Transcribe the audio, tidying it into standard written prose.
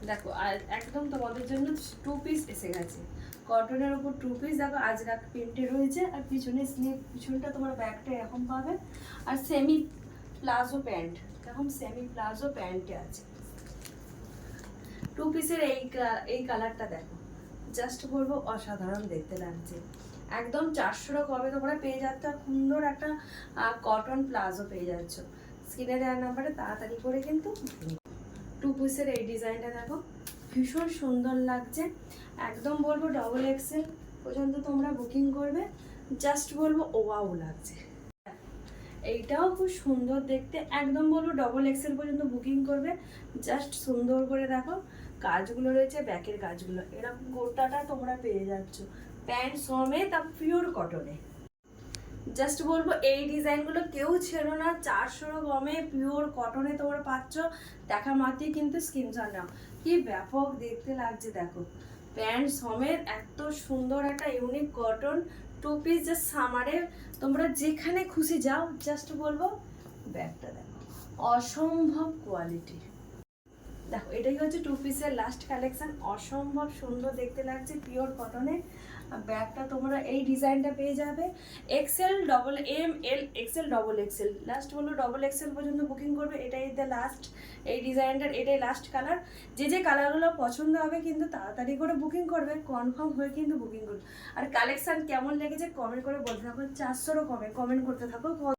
দেখো আর একদম তোমাদের জন্য 2 পিস এসে গেছে, কটনের উপর 2 পিস। দেখো আজরাক প্রিন্টে রয়েছে, আর পিছনে স্লিভ, পিছনটা তোমার ব্যাগটা এরকম পাবে। আর সেমি প্লাজো প্যান্ট, এরকম সেমি প্লাজো প্যান্টে আছে। 2 পিসের এই কালারটা দেখো, জাস্ট বলবো অসাধারণ দেখতে লাগছে। একদম 400 কমে তোমরা পেয়ে যাচ্ছ, সুন্দর একটা কটন প্লাজো পেয়ে যাচ্ছ। স্ক্রিনে দেওয়ার নাম্বারে তাড়াতাড়ি করে কিন্তু 2 পিসের এই ডিজাইনটা দেখো, ভীষণ সুন্দর লাগছে। একদম বলবো ডবল এক্সেল পর্যন্ত তোমরা বুকিং করবে, জাস্ট বলবো ওয়াও লাগছে। এইটাও খুব সুন্দর দেখতে, একদম বলবো ডবল এক্সেল পর্যন্ত বুকিং করবে, জাস্ট সুন্দর করে দেখো কাজগুলো রয়েছে, ব্যাকের কাজগুলো এরকম গোটাটা তোমরা পেয়ে যাচ্ছ প্যান্ট সমেত, আর পিওর কটনে। জাস্ট বলবো এই ডিজাইনগুলো কেউ ছেড়ো না, 400 কমে পিওর কটনে তোমরা পাচ্ছ। দেখা মাত্রই কিন্তু স্ক্রিনশট নাও। কি ব্যাপক দেখতে লাগছে দেখো, প্যান্ট সমেত এত সুন্দর একটা ইউনিক কটন 2 পিস, জাস্ট সামারের তোমরা যেখানে খুশি যাও। জাস্ট বলবো ব্যাগটা দেখো, অসম্ভব কোয়ালিটি। দেখো এটাই হচ্ছে 2 পিসের লাস্ট কালেকশন, অসম্ভব সুন্দর দেখতে লাগছে পিওর কটনে। ব্যাগটা তোমরা এই ডিজাইনটা পেয়ে যাবে এক্সেল, ডবল এম, এল, এক্সেল, ডবল এক্সেল, লাস্ট বলো ডবল এক্সেল পর্যন্ত বুকিং করবে। এটাই দ্য লাস্ট, এই ডিজাইনটার এটাই লাস্ট কালার। যে যে কালারগুলো পছন্দ হবে কিন্তু তাড়াতাড়ি করে বুকিং করবে, কনফার্ম হয়ে কিন্তু বুকিং করবে। আর কালেকশন কেমন লেগেছে কমেন্ট করে বলতে থাকো, 400 কমে কমেন্ট করতে থাকো।